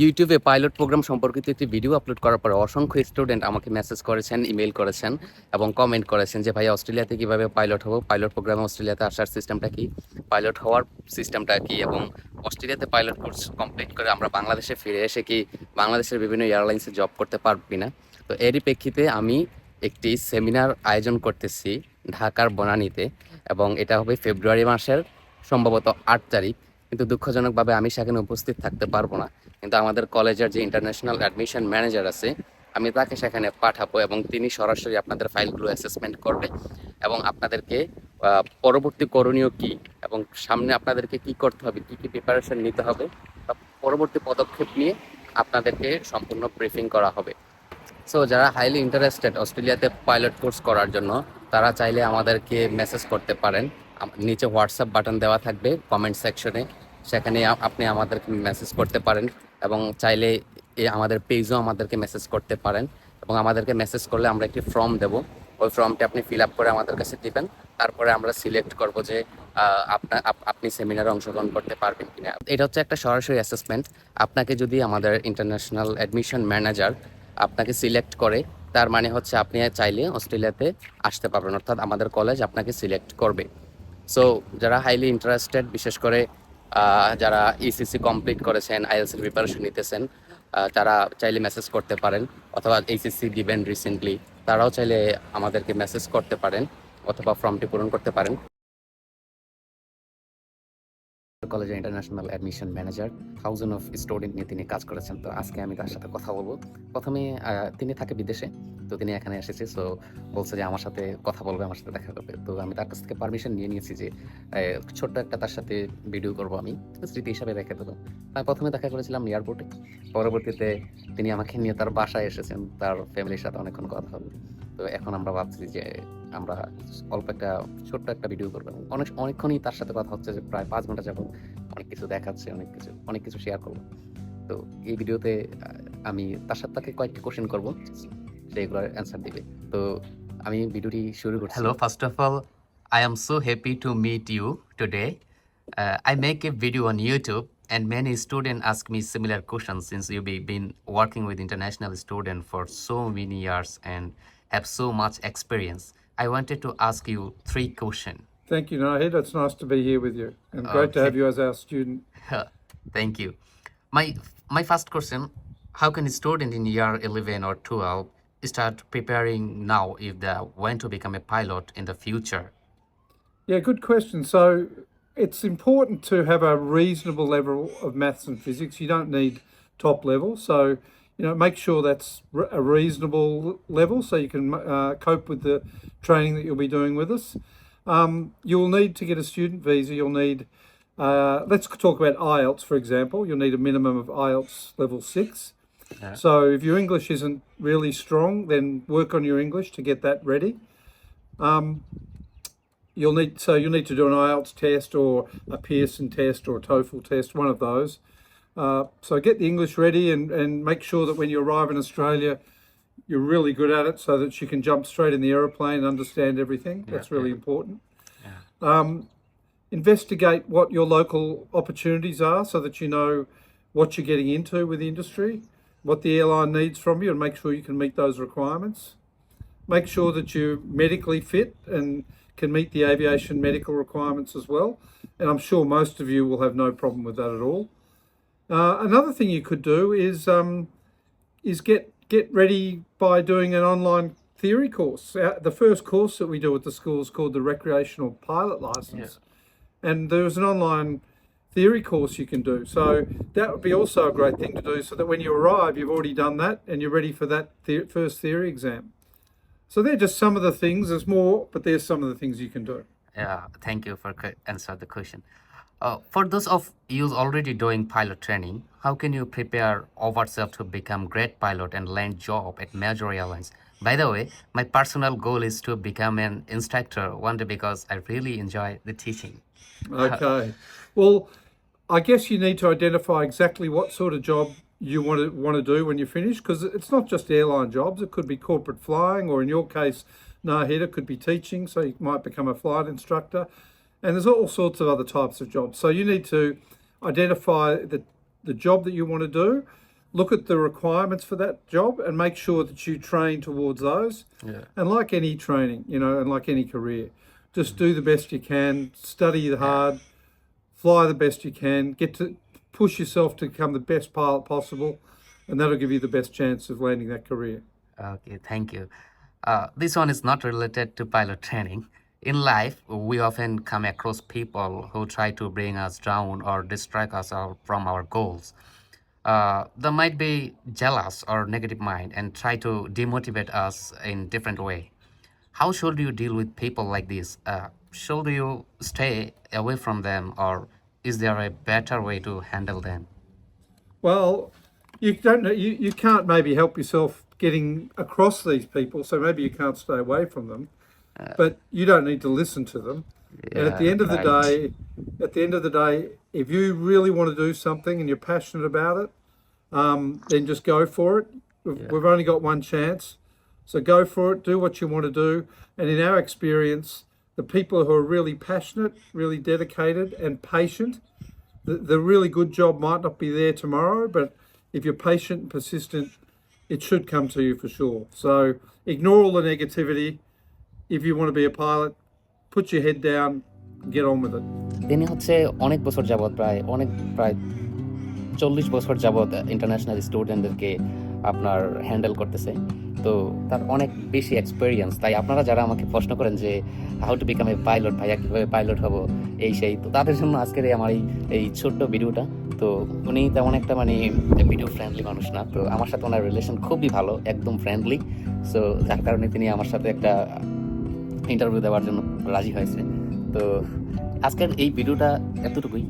ইউটিউবে pilot programme সম্পর্কিত একটি ভিডিও আপলোড করার পরে অসংখ্য স্টুডেন্ট আমাকে মেসেজ করেছেন, ইমেইল করেছেন এবং কমেন্ট করেছেন যে ভাইয়া অস্ট্রেলিয়াতে কিভাবে পাইলট হবো, পাইলট প্রোগ্রামে অস্ট্রেলিয়াতে আসার সিস্টেমটা কি, পাইলট হওয়ার সিস্টেমটা কি, এবং অস্ট্রেলিয়াতে পাইলট কোর্স কমপ্লিট করে আমরা বাংলাদেশে ফিরে এসে কি বাংলাদেশের বিভিন্ন এয়ারলাইন্সে জব করতে পারবো কিনা। তো এরই প্রেক্ষিতে আমি একটি সেমিনার আয়োজন করতেছি ঢাকার বনানীতে, এবং এটা হবে ফেব্রুয়ারি মাসের সম্ভবত 8 তারিখ। কিন্তু দুঃখজনকভাবে আমি সেখানে উপস্থিত থাকতে পারবো না, কিন্তু আমাদের কলেজের যে ইন্টারন্যাশনাল অ্যাডমিশন ম্যানেজার আছে আমি তাকে সেখানে পাঠাবো, এবং তিনি সরাসরি আপনাদের ফাইলগুলো অ্যাসেসমেন্ট করবে এবং আপনাদেরকে পরবর্তী করণীয় কি এবং সামনে আপনাদেরকে কি করতে হবে, কি কি প্রিপারেশন নিতে হবে বা পরবর্তী পদক্ষেপ নিয়ে আপনাদেরকে সম্পূর্ণ ব্রিফিং করা হবে। সো যারা হাইলি ইন্টারেস্টেড অস্ট্রেলিয়াতে পাইলট কোর্স করার জন্য তারা চাইলে আমাদেরকে মেসেজ করতে পারেন। নিচে হোয়াটসঅ্যাপ বাটন দেওয়া থাকবে কমেন্ট সেকশনে, সেখানে আপনি আমাদেরকে মেসেজ করতে পারেন, এবং চাইলে আমাদের পেজও আমাদেরকে মেসেজ করতে পারেন। এবং আমাদেরকে মেসেজ করলে আমরা একটি ফর্ম দেব, ওই ফর্মটি আপনি ফিল আপ করে আমাদের কাছে দিবেন। তারপরে আমরা সিলেক্ট করব যে আপনি সেমিনারে অংশগ্রহণ করতে পারবেন কিনা। এটা হচ্ছে একটা সরাসরি অ্যাসেসমেন্ট। আপনাকে যদি আমাদের ইন্টারন্যাশনাল অ্যাডমিশন ম্যানেজার আপনাকে সিলেক্ট করে, তার মানে হচ্ছে আপনি চাইলে অস্ট্রেলিয়াতে আসতে পারবেন, অর্থাৎ আমাদের কলেজ আপনাকে সিলেক্ট করবে। সো যারা হাইলি ইন্টারেস্টেড, বিশেষ করে যারা ইসিসি কমপ্লিট করেছেন, আইএলসির প্রিপারেশন নিতেছেন, তারা চাইলে মেসেজ করতে পারেন, অথবা এইচএসসি দিবেন রিসেন্টলি, তারাও চাইলে আমাদেরকে মেসেজ করতে পারেন অথবা ফর্মটি পূরণ করতে পারেন। কলেজের international admission manager, thousand of student নিয়ে তিনি কাজ করেছেন। তো আজকে আমি তার সাথে কথা বলবো। প্রথমে তিনি থাকে বিদেশে, তো তিনি এখানে এসেছে। সো বলছে যে আমার সাথে কথা বলবে, আমার সাথে দেখা করবে। তো আমি তার কাছ থেকে পারমিশন নিয়ে নিয়েছি যে ছোট্ট একটা তার সাথে ভিডিও করবো, আমি স্মৃতি হিসাবে রেখে দেবো। আমি প্রথমে দেখা করেছিলাম এয়ারপোর্টে, পরবর্তীতে তিনি আমাকে নিয়ে তার বাসায় এসেছেন, তার ফ্যামিলির সাথে অনেকক্ষণ কথা হলো। তো এখন আমরা ভাবছি যে আমরা অল্প একটা ছোট্ট একটা ভিডিও করবো। অনেকক্ষণই তার সাথে কথা হচ্ছে, যে প্রায় 5 ঘন্টা যাবো। অনেক কিছু দেখাচ্ছে, অনেক কিছু শেয়ার করবো। তো এই ভিডিওতে আমি তাকে কয়েকটি কোশ্চেন করবো, সেগুলোর অ্যান্সার দিবে। তো আমি ভিডিওটি শুরু করছি। Hello, first of all, I am so happy to meet you today. I make a video on YouTube, and many students ask me similar questions since you've been working with international students for so many years and have so much experience. I wanted to ask you 3 questions. Thank you, Nahid. It's nice to be here with you, and great to Okay. have you as our student. Thank you. My first question: how can a student in year 11 or 12 start preparing now if they want to become a pilot in the future? Yeah, good question. So it's important to have a reasonable level of maths and physics. You don't need top level, so make sure that's a reasonable level so you can cope with the training that you'll be doing with us. You'll need to get a student visa. You'll need let's talk about IELTS, for example. You'll need a minimum of IELTS level 6. Yeah. So if your English isn't really strong, then work on your English to get that ready. You'll need to do an IELTS test or a Pearson test or a TOEFL test, one of those. So get the English ready and make sure that when you arrive in Australia, you're really good at it so that you can jump straight in the aeroplane and understand everything. That's really important. Investigate what your local opportunities are so that you know what you're getting into with the industry, what the airline needs from you, and make sure you can meet those requirements. Make sure that you're medically fit and can meet the aviation medical requirements as well. And I'm sure most of you will have no problem with that at all. Another thing you could do is get ready by doing an online theory course. The first course that we do at the school is called the Recreational Pilot License. And there's an online theory course you can do. So that would be also a great thing to do so that when you arrive, you've already done that and you're ready for that first theory exam. So they're just some of the things. There's more, but there's some of the things you can do. Yeah, thank you for answer the question. For those of you already doing pilot training, how can you prepare ourselves to become great pilot and land job at major airlines? By the way, my personal goal is to become an instructor one day because I really enjoy the teaching. Okay. Well, I guess you need to identify exactly what sort of job you want to do when you finish, because it's not just airline jobs. It could be corporate flying, or in your case, Nahid, it could be teaching. So you might become a flight instructor, and there's all sorts of other types of jobs. So you need to identify the job that you want to do, look at the requirements for that job and make sure that you train towards those. Yeah. And like any training, you know, and like any career, just do the best you can, study hard, fly the best you can, get to push yourself to become the best pilot possible, and that'll give you the best chance of landing that career. Okay, thank you. This one is not related to pilot training. In life, we often come across people who try to bring us down or distract us from our goals. They might be jealous or negative mind and try to demotivate us in different way. How should you deal with people like this? Should you stay away from them, or is there a better way to handle them? Well, you don't know, you can't maybe help yourself getting across these people, so maybe you can't stay away from them. But you don't need to listen to them. And at the Yeah, end of the right. day, if you really want to do something and you're passionate about it, then just go for it. We've only got one chance, so go for it. Do what you want to do. And in our experience, the people who are really passionate, really dedicated, and patient, the really good job might not be there tomorrow, but if you're patient and persistent, it should come to you for sure. So ignore all the negativity. If you want to be a pilot, put your head down, get on with it. তিনি হচ্ছে অনেক বছর যাবত প্রায় 40 বছর যাবত international স্টুডেন্টদেরকে আপনার হ্যান্ডেল করতেছে। তো তার অনেক বেশি এক্সপেরিয়েন্স। তাই আপনারা যারা আমাকে প্রশ্ন করেন যে how to become a pilot, ভাইয়া কীভাবে পাইলট হবো, এই সেই, তো তাদের জন্য আজকের আমার এই ছোট্ট ভিডিওটা। তো উনি তেমন একটা মানে ভিডিও ফ্রেন্ডলি মানুষ না, তো আমার সাথে ওনার রিলেশন খুবই ভালো, একদম ফ্রেন্ডলি। সো যার কারণে তিনি আমার সাথে একটা ইন্টারভিউ দেওয়ার জন্য রাজি হয়েছে। তো আজকের এই ভিডিওটা এতটুকুই।